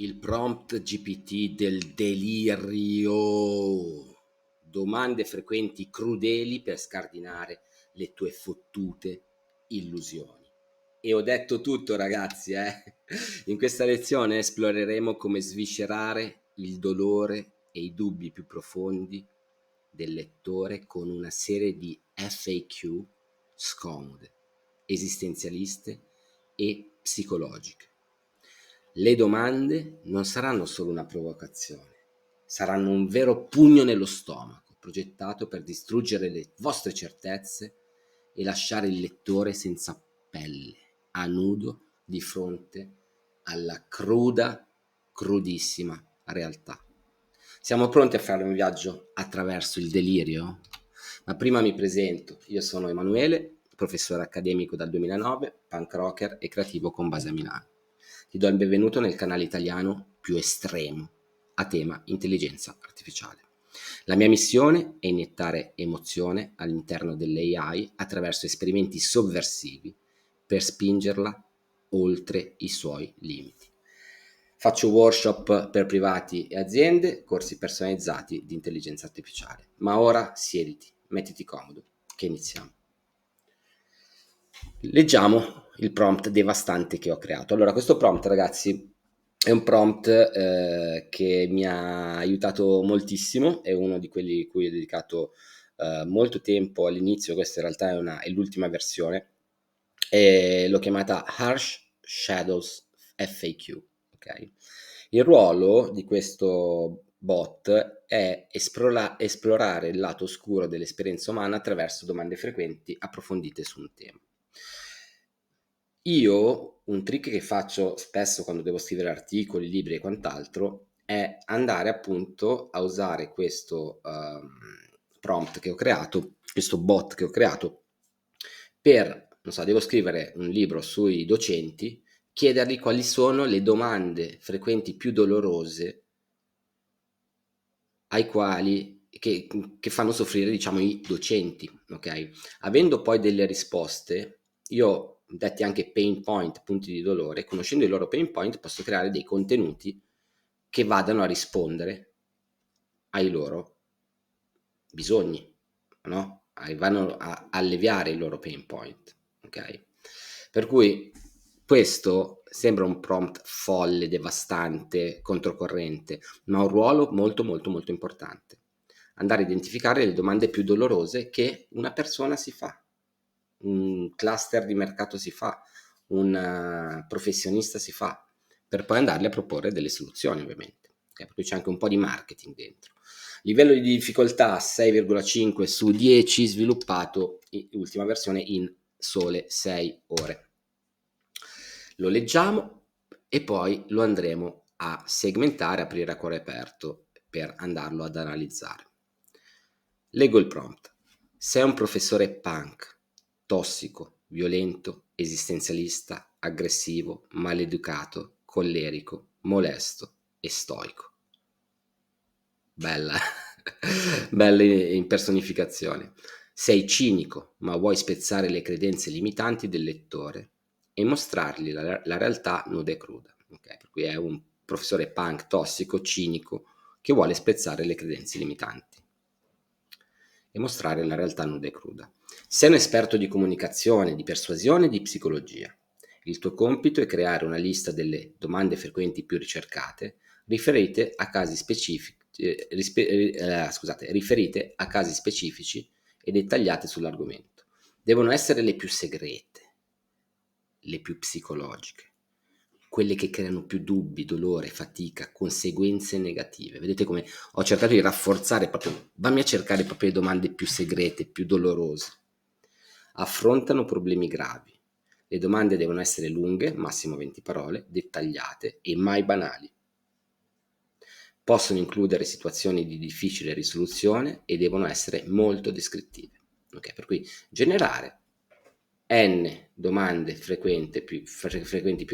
Il prompt GPT del delirio. Domande frequenti crudeli per scardinare le tue fottute illusioni. E ho detto tutto, ragazzi, In questa lezione esploreremo come sviscerare il dolore e i dubbi più profondi del lettore con una serie di FAQ scomode, esistenzialiste e psicologiche. Le domande non saranno solo una provocazione, saranno un vero pugno nello stomaco, progettato per distruggere le vostre certezze e lasciare il lettore senza pelle, a nudo, di fronte alla crudissima realtà. Siamo pronti a fare un viaggio attraverso il delirio? Ma prima mi presento, io sono Emanuele, professore accademico dal 2009, punk rocker e creativo con base a Milano. Ti do il benvenuto nel canale italiano più estremo a tema intelligenza artificiale. La mia missione è iniettare emozione all'interno dell'AI attraverso esperimenti sovversivi per spingerla oltre i suoi limiti. Faccio workshop per privati e aziende, corsi personalizzati di intelligenza artificiale. Ma ora siediti, mettiti comodo, che iniziamo. Leggiamo il prompt devastante che ho creato. Allora, questo prompt, ragazzi, è un prompt che mi ha aiutato moltissimo, è uno di quelli cui ho dedicato molto tempo all'inizio. Questa in realtà è l'ultima versione, e l'ho chiamata Harsh Shadows FAQ, ok? Il ruolo di questo bot è esplorare il lato oscuro dell'esperienza umana attraverso domande frequenti approfondite su un tema. Io un trick che faccio spesso quando devo scrivere articoli, libri e quant'altro è andare appunto a usare questo prompt che ho creato, questo bot che ho creato per, non so, devo scrivere un libro sui docenti, chiedergli quali sono le domande frequenti più dolorose ai quali che fanno soffrire, diciamo, i docenti, ok? Avendo poi delle risposte, io detti anche pain point, punti di dolore, conoscendo i loro pain point posso creare dei contenuti che vadano a rispondere ai loro bisogni, no? Vanno a alleviare i loro pain point, ok? Per cui questo sembra un prompt folle, devastante, controcorrente, ma ha un ruolo molto molto molto importante. Andare a identificare le domande più dolorose che una persona si fa, un cluster di mercato si fa, un professionista si fa, per poi andarle a proporre delle soluzioni, ovviamente. Okay? Per cui c'è anche un po' di marketing dentro. Livello di difficoltà 6,5 su 10, sviluppato, ultima versione, in sole 6 ore. Lo leggiamo e poi lo andremo a segmentare, aprire a cuore aperto per andarlo ad analizzare. Leggo il prompt. Sei un professore punk, tossico, violento, esistenzialista, aggressivo, maleducato, collerico, molesto e stoico. Bella, bella impersonificazione. Sei cinico, ma vuoi spezzare le credenze limitanti del lettore e mostrargli la realtà nuda e cruda. Okay? Per cui è un professore punk, tossico, cinico, che vuole spezzare le credenze limitanti e mostrare la realtà nuda e cruda. Sei un esperto di comunicazione, di persuasione e di psicologia. Il tuo compito è creare una lista delle domande frequenti più ricercate riferite a casi specifici, riferite a casi specifici e dettagliate sull'argomento. Devono essere le più segrete, le più psicologiche, quelle che creano più dubbi, dolore, fatica, conseguenze negative. Vedete come ho cercato di rafforzare proprio, vammi a cercare proprio le domande più segrete, più dolorose. Affrontano problemi gravi. Le domande devono essere lunghe, massimo 20 parole, dettagliate e mai banali. Possono includere situazioni di difficile risoluzione e devono essere molto descrittive. Okay? Per cui generare n domande frequenti più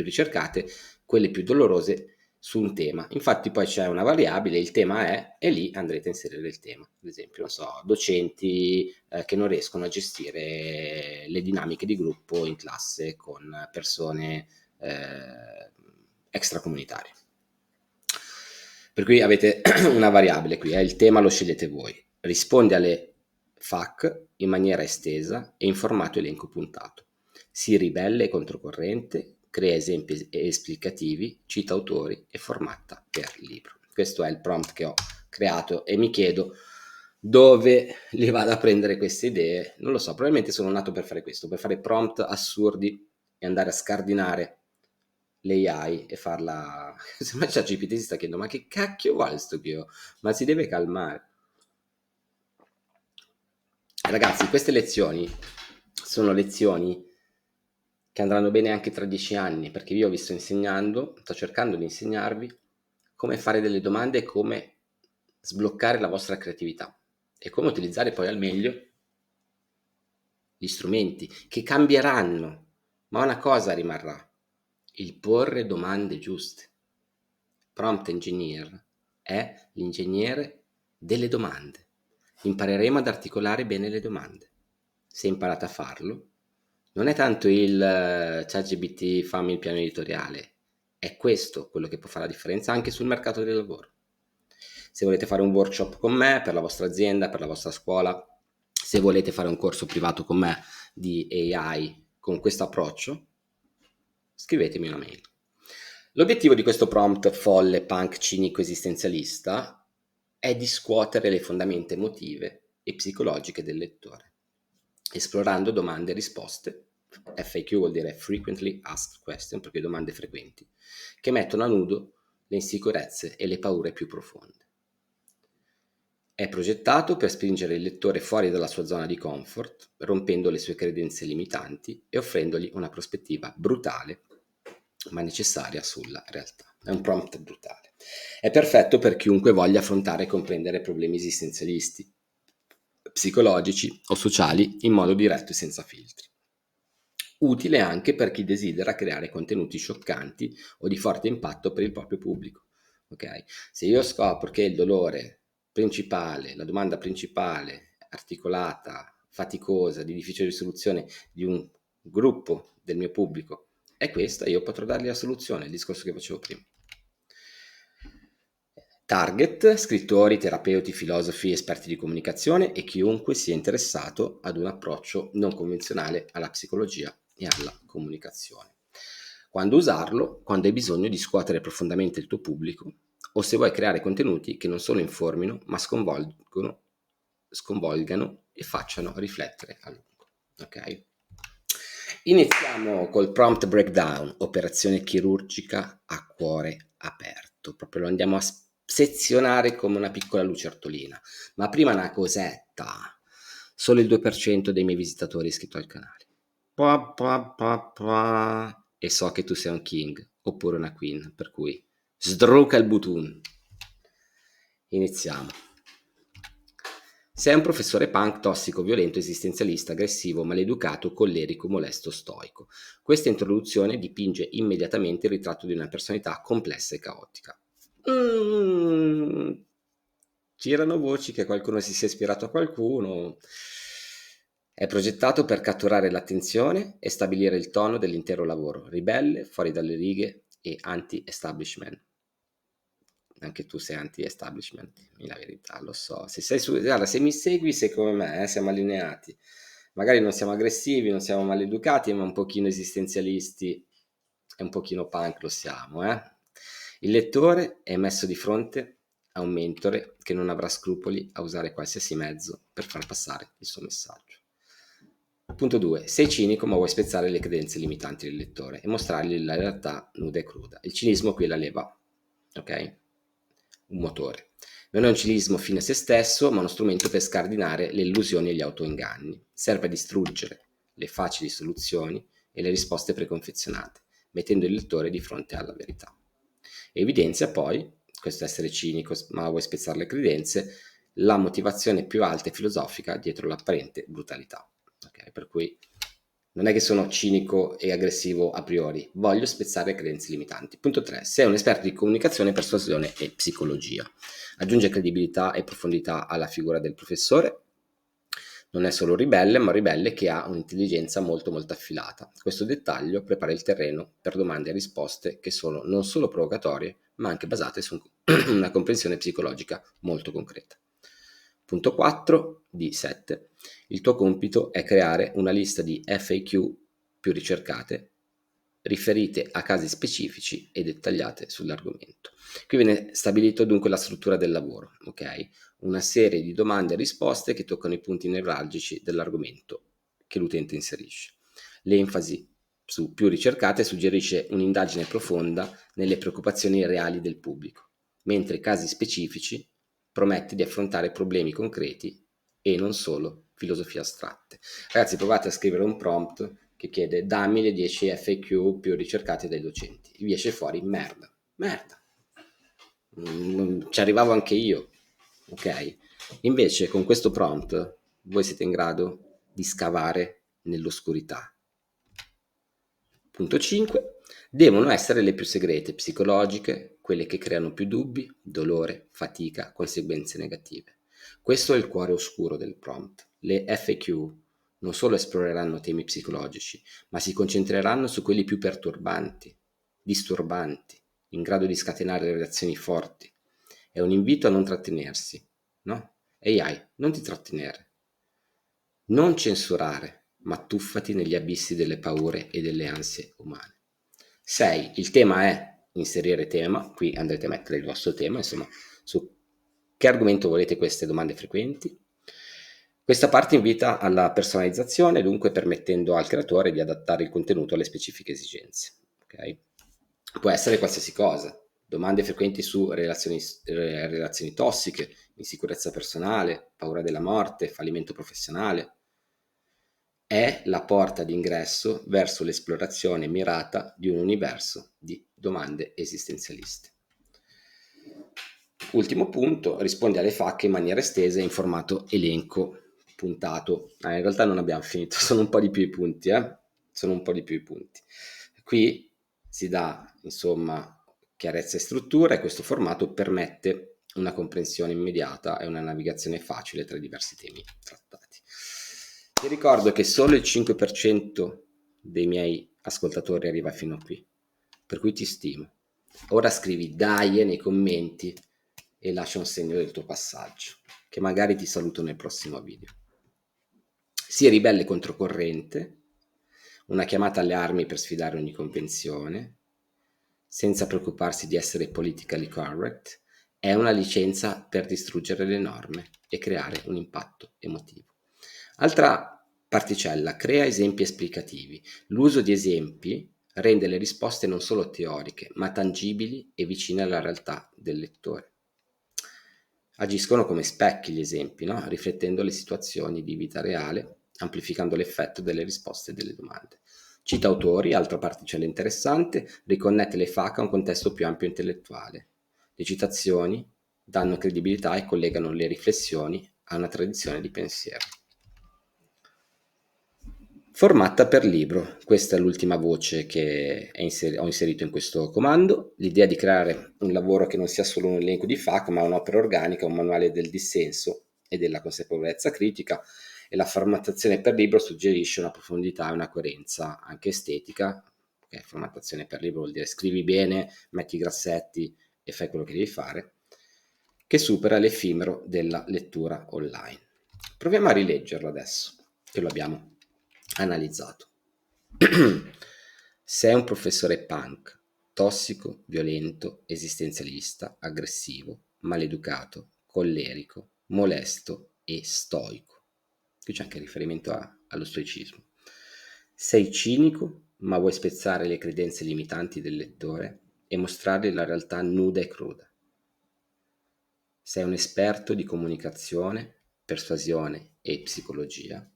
ricercate, quelle più dolorose su un tema. Infatti poi c'è una variabile, il tema è, e lì andrete a inserire il tema. Ad esempio, non so, docenti che non riescono a gestire le dinamiche di gruppo in classe con persone extracomunitarie. Per cui avete una variabile qui, il tema lo scegliete voi. Risponde alle FAQ in maniera estesa e in formato elenco puntato. Si ribella e controcorrente, crea esempi esplicativi, cita autori e formatta per libro. Questo è il prompt che ho creato e mi chiedo dove li vado a prendere queste idee. Non lo so, probabilmente sono nato per fare questo, per fare prompt assurdi e andare a scardinare l'AI e farla. Sembra ChatGPT si sta chiedendo: ma che cacchio vuole sto Dio? Ma si deve calmare. Ragazzi, queste lezioni sono lezioni che andranno bene anche tra 10 anni, perché io vi sto insegnando, sto cercando di insegnarvi come fare delle domande e come sbloccare la vostra creatività e come utilizzare poi al meglio gli strumenti che cambieranno, ma una cosa rimarrà: il porre domande giuste. Prompt engineer è l'ingegnere delle domande. Impareremo ad articolare bene le domande. Se imparate a farlo, non è tanto il ChatGPT fammi il piano editoriale, è questo quello che può fare la differenza anche sul mercato del lavoro. Se volete fare un workshop con me per la vostra azienda, per la vostra scuola, se volete fare un corso privato con me di AI con questo approccio, scrivetemi una mail. L'obiettivo di questo prompt folle, punk, cinico, esistenzialista è di scuotere le fondamenta emotive e psicologiche del lettore, esplorando domande e risposte, FAQ vuol dire Frequently Asked Question, proprio domande frequenti, che mettono a nudo le insicurezze e le paure più profonde. È progettato per spingere il lettore fuori dalla sua zona di comfort, rompendo le sue credenze limitanti e offrendogli una prospettiva brutale ma necessaria sulla realtà. È un prompt brutale. È perfetto per chiunque voglia affrontare e comprendere problemi esistenzialisti, psicologici o sociali in modo diretto e senza filtri. Utile anche per chi desidera creare contenuti scioccanti o di forte impatto per il proprio pubblico. Okay? Se io scopro che il dolore principale, la domanda principale, articolata, faticosa, di difficile risoluzione di un gruppo del mio pubblico è questa, io potrò dargli la soluzione, il discorso che facevo prima. Target: scrittori, terapeuti, filosofi, esperti di comunicazione e chiunque sia interessato ad un approccio non convenzionale alla psicologia e alla comunicazione. Quando usarlo? Quando hai bisogno di scuotere profondamente il tuo pubblico o se vuoi creare contenuti che non solo informino ma sconvolgano e facciano riflettere a lungo. Ok? Iniziamo col prompt breakdown, operazione chirurgica a cuore aperto. Proprio lo andiamo a sezionare come una piccola lucertolina. Ma prima una cosetta. Solo il 2% dei miei visitatori è iscritto al canale. E so che tu sei un king oppure una queen, per cui sdrucca il button. Iniziamo. Sei un professore punk, tossico, violento, esistenzialista, aggressivo, maleducato, collerico, molesto, stoico. Questa introduzione dipinge immediatamente il ritratto di una personalità complessa e caotica. Girano voci che qualcuno si sia ispirato a qualcuno. È progettato per catturare l'attenzione e stabilire il tono dell'intero lavoro, ribelle, fuori dalle righe e anti-establishment. Anche tu sei anti-establishment, la verità, lo so. Guarda, se mi segui sei come me, siamo allineati. Magari non siamo aggressivi, non siamo maleducati, ma un pochino esistenzialisti e un pochino punk lo siamo, eh? Il lettore è messo di fronte a un mentore che non avrà scrupoli a usare qualsiasi mezzo per far passare il suo messaggio. Punto 2. Sei cinico ma vuoi spezzare le credenze limitanti del lettore e mostrargli la realtà nuda e cruda. Il cinismo qui è la leva, ok? Un motore. Non è un cinismo fine a se stesso, ma uno strumento per scardinare le illusioni e gli autoinganni. Serve a distruggere le facili soluzioni e le risposte preconfezionate, mettendo il lettore di fronte alla verità. Evidenzia poi, questo essere cinico ma vuoi spezzare le credenze, la motivazione più alta e filosofica dietro l'apparente brutalità. Okay? Per cui non è che sono cinico e aggressivo a priori, voglio spezzare credenze limitanti. Punto 3. Sei un esperto di comunicazione, persuasione e psicologia. Aggiunge credibilità e profondità alla figura del professore. Non è solo ribelle, ma un ribelle che ha un'intelligenza molto molto affilata. Questo dettaglio prepara il terreno per domande e risposte che sono non solo provocatorie, ma anche basate su una comprensione psicologica molto concreta. Punto 4 di 7. Il tuo compito è creare una lista di FAQ più ricercate, riferite a casi specifici e dettagliate sull'argomento. Qui viene stabilito dunque la struttura del lavoro, ok? Una serie di domande e risposte che toccano i punti nevralgici dell'argomento che l'utente inserisce. L'enfasi su più ricercate suggerisce un'indagine profonda nelle preoccupazioni reali del pubblico, mentre casi specifici promette di affrontare problemi concreti e non solo filosofie astratte. Ragazzi, provate a scrivere un prompt che chiede dammi le 10 FAQ più ricercate dai docenti. Vi esce fuori merda. Ci arrivavo anche io, ok? Invece con questo prompt voi siete in grado di scavare nell'oscurità. Punto 5. Devono essere le più segrete, psicologiche, quelle che creano più dubbi, dolore, fatica, conseguenze negative. Questo è il cuore oscuro del prompt. Le FAQ non solo esploreranno temi psicologici, ma si concentreranno su quelli più perturbanti, disturbanti, in grado di scatenare reazioni forti. È un invito a non trattenersi, no? AI, non ti trattenere, non censurare, ma tuffati negli abissi delle paure e delle ansie umane. 6. Il tema è inserire tema, qui andrete a mettere il vostro tema, insomma, su che argomento volete queste domande frequenti. Questa parte invita alla personalizzazione, dunque permettendo al creatore di adattare il contenuto alle specifiche esigenze. Okay? Può essere qualsiasi cosa, domande frequenti su relazioni tossiche, insicurezza personale, paura della morte, fallimento professionale. È la porta d'ingresso verso l'esplorazione mirata di un universo di domande esistenzialiste. Ultimo punto, rispondi alle FAQ in maniera estesa in formato elenco puntato. In realtà non abbiamo finito, sono un po' di più i punti, sono un po' di più i punti. Qui si dà, insomma, chiarezza e struttura e questo formato permette una comprensione immediata e una navigazione facile tra i diversi temi trattati. Ti ricordo che solo il 5% dei miei ascoltatori arriva fino a qui, per cui ti stimo. Ora scrivi dai nei commenti e lascia un segno del tuo passaggio, che magari ti saluto nel prossimo video. Sii ribelle controcorrente, una chiamata alle armi per sfidare ogni convenzione, senza preoccuparsi di essere politically correct, è una licenza per distruggere le norme e creare un impatto emotivo. Altra particella, crea esempi esplicativi. L'uso di esempi rende le risposte non solo teoriche, ma tangibili e vicine alla realtà del lettore. Agiscono come specchi gli esempi, no? Riflettendo le situazioni di vita reale, amplificando l'effetto delle risposte e delle domande. Cita autori, altra particella interessante, riconnette le FAQ a un contesto più ampio intellettuale. Le citazioni danno credibilità e collegano le riflessioni a una tradizione di pensiero. Formatta per libro, questa è l'ultima voce che ho inserito in questo comando. L'idea di creare un lavoro che non sia solo un elenco di FAQ, ma un'opera organica, un manuale del dissenso e della consapevolezza critica, e la formattazione per libro suggerisce una profondità e una coerenza anche estetica. Okay, formattazione per libro vuol dire scrivi bene, metti i grassetti e fai quello che devi fare, che supera l'effimero della lettura online. Proviamo a rileggerlo adesso, che lo abbiamo analizzato. Sei un professore punk, tossico, violento, esistenzialista, aggressivo, maleducato, collerico, molesto e stoico. Qui c'è anche riferimento allo stoicismo. Sei cinico, ma vuoi spezzare le credenze limitanti del lettore e mostrargli la realtà nuda e cruda. Sei un esperto di comunicazione, persuasione e psicologia.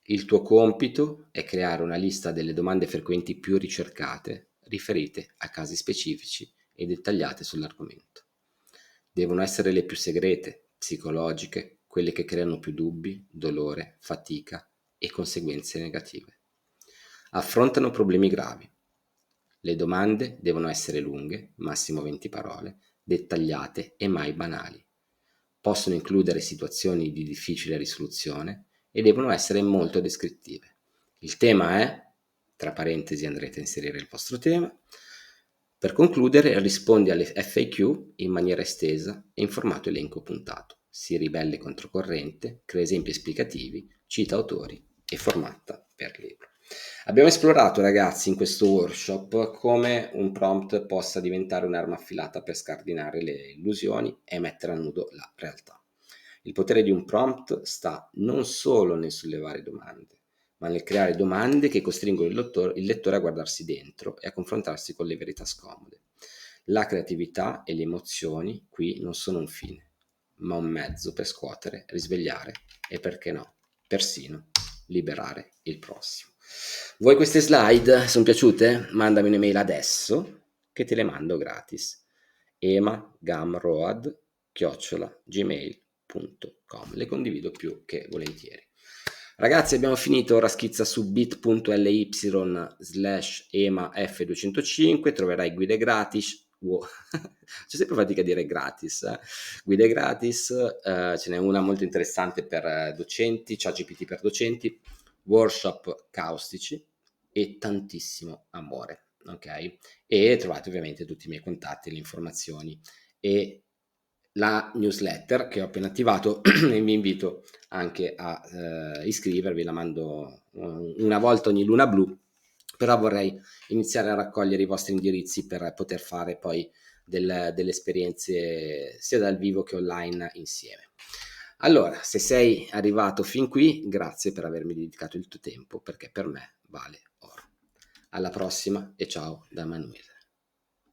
Il tuo compito è creare una lista delle domande frequenti più ricercate, riferite a casi specifici e dettagliate sull'argomento. Devono essere le più segrete, psicologiche, quelle che creano più dubbi, dolore, fatica e conseguenze negative. Affrontano problemi gravi. Le domande devono essere lunghe, massimo 20 parole, dettagliate e mai banali. Possono includere situazioni di difficile risoluzione e devono essere molto descrittive. Il tema è, tra parentesi andrete a inserire il vostro tema. Per concludere, rispondi alle FAQ in maniera estesa e in formato elenco puntato. Si ribelle controcorrente, crea esempi esplicativi, cita autori e formatta per libro. Abbiamo esplorato, ragazzi, in questo workshop come un prompt possa diventare un'arma affilata per scardinare le illusioni e mettere a nudo la realtà. Il potere di un prompt sta non solo nel sollevare domande, ma nel creare domande che costringono il lettore a guardarsi dentro e a confrontarsi con le verità scomode. La creatività e le emozioni qui non sono un fine, ma un mezzo per scuotere, risvegliare e, perché no, persino liberare il prossimo. Vuoi queste slide? Sono piaciute? Mandami un'email adesso che te le mando gratis. emagamroad@gmail.com. Le condivido più che volentieri. Ragazzi, abbiamo finito. Ora schizza su bit.ly/emaf205, troverai guide gratis. Wow. C'è sempre fatica a dire gratis, guide gratis, ce n'è una molto interessante per docenti, ChatGPT per docenti, workshop caustici e tantissimo amore, ok? E trovate ovviamente tutti i miei contatti, le informazioni e la newsletter che ho appena attivato e vi invito anche a iscrivervi, la mando una volta ogni luna blu, però vorrei iniziare a raccogliere i vostri indirizzi per poter fare poi delle esperienze sia dal vivo che online insieme. Allora, se sei arrivato fin qui, grazie per avermi dedicato il tuo tempo, perché per me vale oro. Alla prossima e ciao da Emanuele.